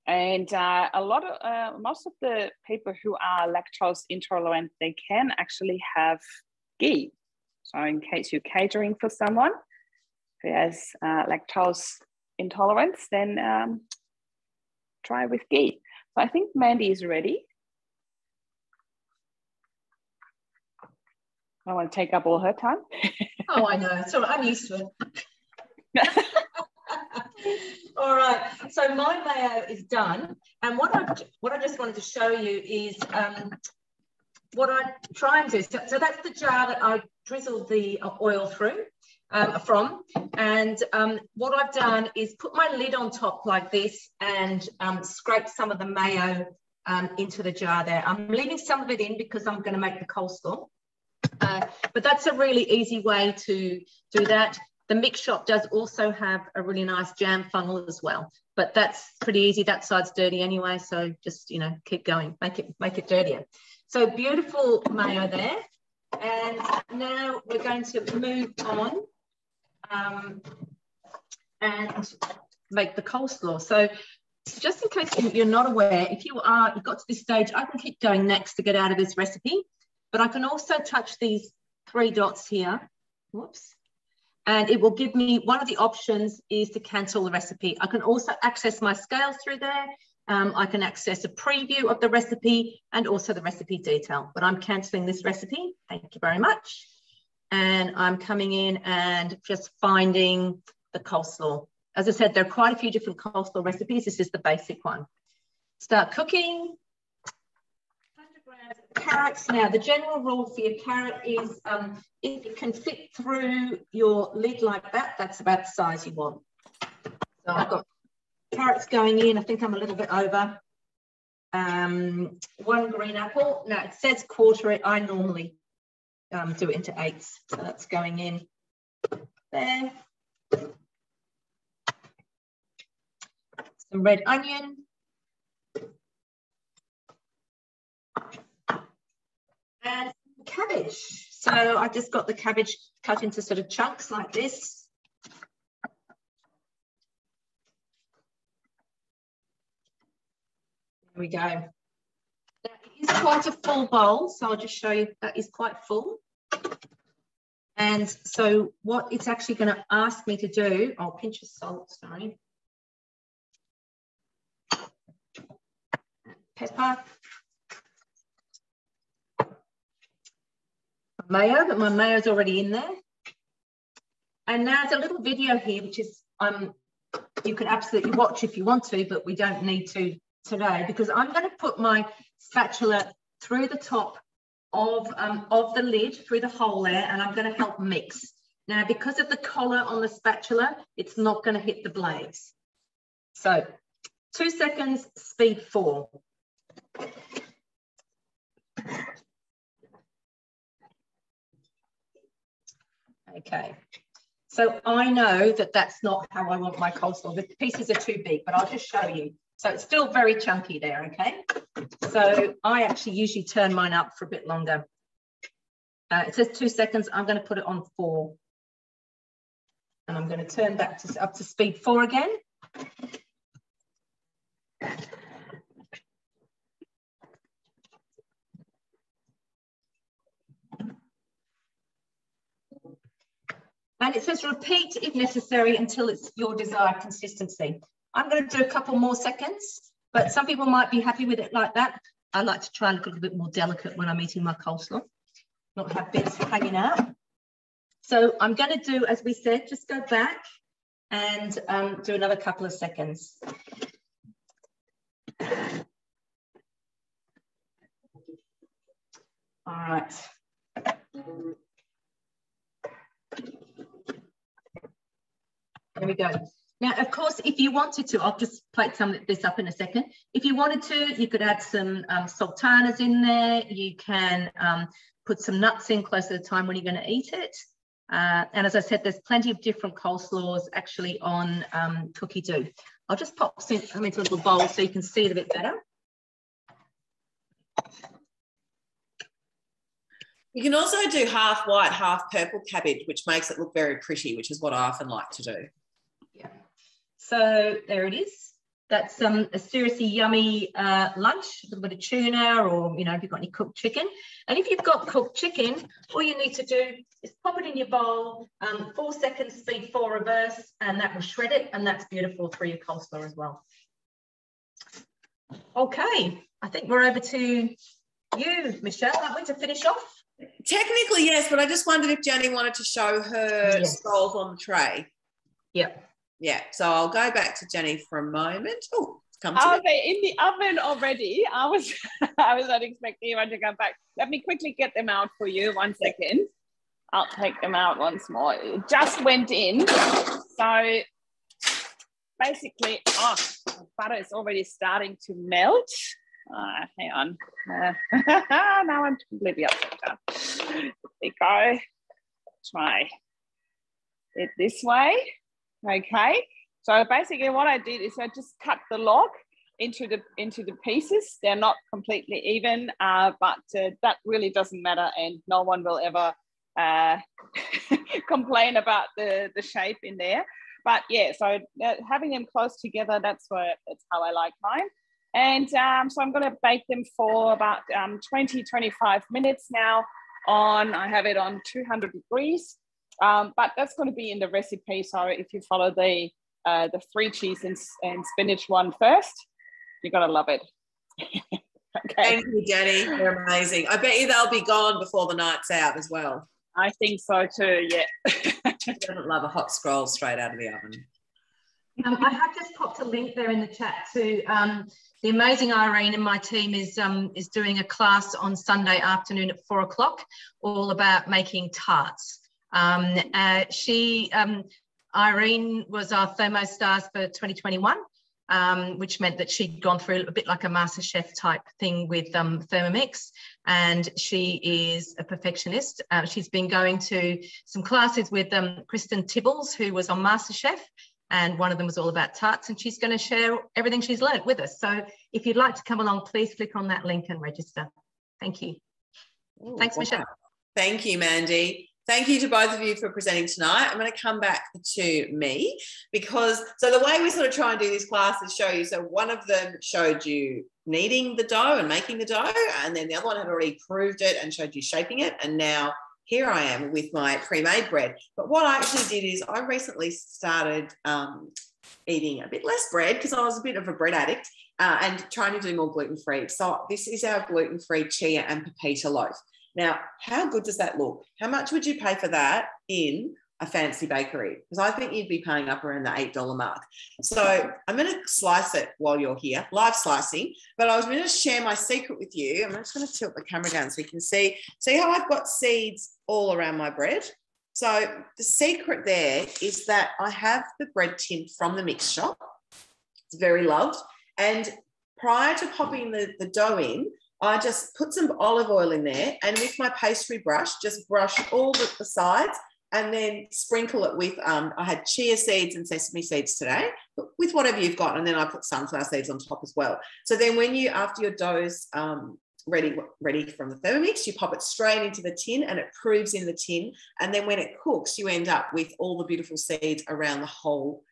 And most of the people who are lactose intolerant, they can actually have ghee. So in case you're catering for someone who has lactose intolerance, then try with ghee. So I think Mandy is ready. I don't want to take up all her time. Oh, I know. So I'm used to it. All right. So my mayo is done. And what I just wanted to show you is what I try and do. So that's the jar that I drizzled the oil through from. And what I've done is put my lid on top like this and scrape some of the mayo into the jar there. I'm leaving some of it in because I'm going to make the coleslaw. But that's a really easy way to do that. The mix shop does also have a really nice jam funnel as well, but that's pretty easy. That side's dirty anyway, so just, you know, keep going, make it dirtier. So beautiful mayo there. And now we're going to move on and make the coleslaw. So just in case you're not aware, if you've got to this stage, I can keep going next to get out of this recipe, but I can also touch these 3 dots here. Whoops. And it will give me, one of the options is to cancel the recipe. I can also access my scales through there. I can access a preview of the recipe and also the recipe detail, but I'm canceling this recipe. Thank you very much. And I'm coming in and just finding the coleslaw. As I said, there are quite a few different coleslaw recipes. This is the basic one. Start cooking. 100 grams of carrots. Now, the general rule for your carrot is if it can fit through your lid like that, that's about the size you want. So I've got carrots going in. I think I'm a little bit over. 1 green apple. Now, it says quarter it. I normally do it into 8s. So that's going in there. Some red onion. And cabbage. So I just got the cabbage cut into sort of chunks like this. There we go. Now, it is quite a full bowl, so I'll just show you that is quite full. And so what it's actually going to ask me to do, I'll pinch of salt, sorry. Pepper. Mayo, but my mayo's already in there. And now there's a little video here, which is you can absolutely watch if you want to, but we don't need to today, because I'm going to put my spatula through the top of the lid, through the hole there, and I'm going to help mix. Now, because of the collar on the spatula, it's not going to hit the blades. So 2 seconds, speed 4. Okay, so I know that that's not how I want my coleslaw. The pieces are too big, but I'll just show you. So it's still very chunky there, okay? So I actually usually turn mine up for a bit longer. It says 2 seconds. I'm going to put it on 4. And I'm going to turn back to up to speed 4 again. And it says repeat if necessary until it's your desired consistency. I'm going to do a couple more seconds, but some people might be happy with it like that. I like to try and look a little bit more delicate when I'm eating my coleslaw, not have bits hanging out. So I'm going to do, as we said, just go back and do another couple of seconds. All right. There we go. Now, of course, if you wanted to, I'll just plate some of this up in a second. If you wanted to, you could add some sultanas in there. You can put some nuts in close to the time when you're going to eat it. And as I said, there's plenty of different coleslaws actually on Cookie Dough. I'll just pop them into a little bowl so you can see it a bit better. You can also do half white, half purple cabbage, which makes it look very pretty, which is what I often like to do. Yeah. So there it is. That's a seriously yummy lunch, a little bit of tuna, or, you know, if you've got any cooked chicken. And if you've got cooked chicken, all you need to do is pop it in your bowl, 4 seconds, speed 4 reverse, and that will shred it. And that's beautiful for your coleslaw as well. Okay, I think we're over to you, Michelle, aren't we, to finish off? Technically, yes, but I just wondered if Jenny wanted to show her scrolls on the tray. Yep. Yeah, so I'll go back to Jenny for a moment. Oh, come to Are they in the oven already? I was not expecting you to come back. Let me quickly get them out for you. 1 second. I'll take them out once more. It just went in. So basically, the butter is already starting to melt. Hang on. Now I'm completely upside down. There we go. Try it this way. Okay. So basically what I did is I just cut the log into the pieces. They're not completely even, but that really doesn't matter, and no one will ever complain about the shape in there. But yeah, so having them close together, that's how I like mine. And so I'm going to bake them for about 20-25 minutes now. I have it on 200 degrees, but that's going to be in the recipe. So if you follow the 3 cheese and spinach one first, you're going to love it. Okay. Thank you, Jenny. They're amazing. I bet you they'll be gone before the night's out as well. I think so too, yeah. Who doesn't love a hot scroll straight out of the oven? I have just popped a link there in the chat to the amazing Irene and my team is doing a class on Sunday afternoon at 4 o'clock, all about making tarts. Irene was our thermostars for 2021, which meant that she'd gone through a bit like a MasterChef type thing with Thermomix, and she is a perfectionist. She's been going to some classes with Kristen Tibbles, who was on MasterChef, and one of them was all about tarts, and she's going to share everything she's learned with us. So if you'd like to come along, please click on that link and register. Thank you. Ooh, Thanks, wow. Michelle. Thank you, Mandy. Thank you to both of you for presenting tonight. I'm going to come back to me because, so the way we sort of try and do this class is show you, so one of them showed you kneading the dough and making the dough, and then the other one had already proved it and showed you shaping it, and now here I am with my pre-made bread. But what I actually did is I recently started eating a bit less bread because I was a bit of a bread addict and trying to do more gluten-free. So this is our gluten-free Chia and Pepita loaf. Now, how good does that look? How much would you pay for that in a fancy bakery? Because I think you'd be paying up around the $8 mark. So I'm going to slice it while you're here, live slicing, but I was going to share my secret with you. I'm just going to tilt the camera down so you can see how I've got seeds all around my bread. So the secret there is that I have the bread tin from the mix shop. It's very loved. And prior to popping the dough in, I just put some olive oil in there and with my pastry brush, just brush all the sides and then sprinkle it with, I had chia seeds and sesame seeds today, but with whatever you've got. And then I put sunflower seeds on top as well. So then when you, after your dough's ready from the Thermomix, you pop it straight into the tin and it proves in the tin. And then when it cooks, you end up with all the beautiful seeds around the whole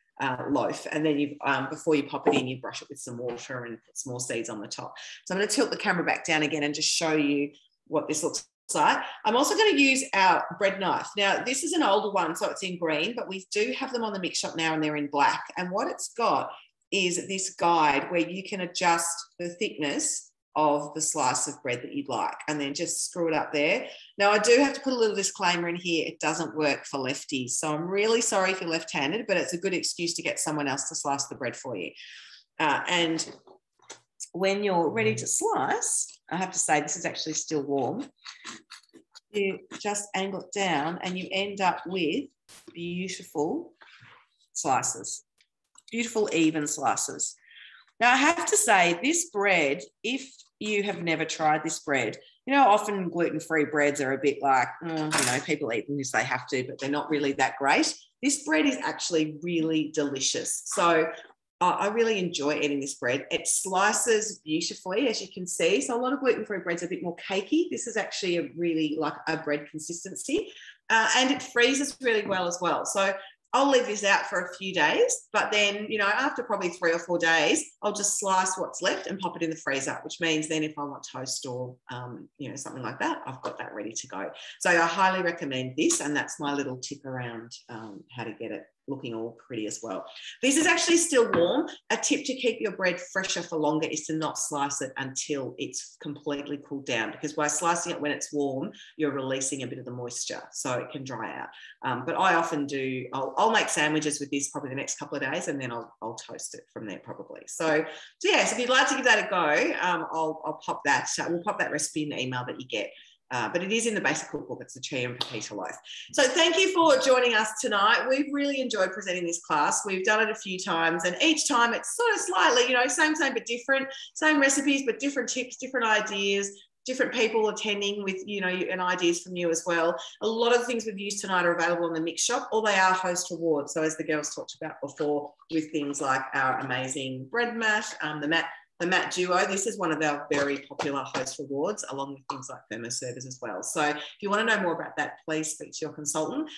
loaf, and then you before you pop it in, you brush it with some water and put some more seeds on the top. So I'm going to tilt the camera back down again and just show you what this looks like. I'm also going to use our bread knife. Now this is an older one, so it's in green, but we do have them on the mix shop now and they're in black. And what it's got is this guide where you can adjust the thickness of the slice of bread that you'd like, and then just screw it up there. Now I do have to put a little disclaimer in here, it doesn't work for lefties, so I'm really sorry if you're left-handed, but it's a good excuse to get someone else to slice the bread for you. And when you're ready to slice, I have to say this is actually still warm, you just angle it down and you end up with beautiful slices, beautiful even slices. Now, I have to say, this bread, if you have never tried this bread, you know, often gluten-free breads are a bit like, you know, people eat them because they have to, but they're not really that great. This bread is actually really delicious. So I really enjoy eating this bread. It slices beautifully, as you can see. So a lot of gluten-free breads are a bit more cakey. This is actually a really like a bread consistency, and it freezes really well as well. So I'll leave this out for a few days, but then, you know, after probably 3 or 4 days, I'll just slice what's left and pop it in the freezer, which means then if I want toast or, you know, something like that, I've got that ready to go. So I highly recommend this, and that's my little tip around how to get it looking all pretty as well. This is actually still warm. A tip to keep your bread fresher for longer is to not slice it until it's completely cooled down, because by slicing it when it's warm, you're releasing a bit of the moisture so it can dry out. But I often do, I'll make sandwiches with this probably the next couple of days, and then I'll toast it from there probably. So yes, if you'd like to give that a go, I'll pop that, we'll pop that recipe in the email that you get. But it is in the basic cookbook. It's the Chia and Pepita loaf. So thank you for joining us tonight. We've really enjoyed presenting this class. We've done it a few times, and each time it's sort of slightly, you know, same but different, same recipes, but different tips, different ideas, different people attending with, you know, and ideas from you as well. A lot of the things we've used tonight are available in the mix shop, or they are host rewards. So as the girls talked about before, with things like our amazing bread mat, the Mat Duo, this is one of our very popular host rewards, along with things like thermoservers as well. So if you want to know more about that, please speak to your consultant.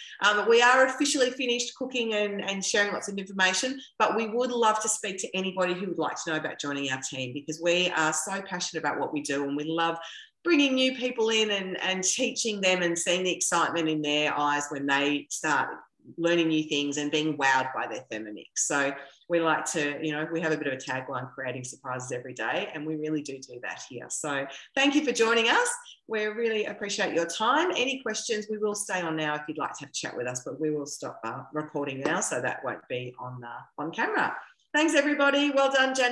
We are officially finished cooking and sharing lots of information, but we would love to speak to anybody who would like to know about joining our team, because we are so passionate about what we do, and we love bringing new people in and teaching them and seeing the excitement in their eyes when they start learning new things and being wowed by their Thermomix. So we like to, you know, we have a bit of a tagline, creating surprises every day, and we really do that here. So thank you for joining us. We really appreciate your time. Any questions, we will stay on now if you'd like to have a chat with us, but we will stop recording now, so that won't be on camera. Thanks everybody. Well done, Jenny.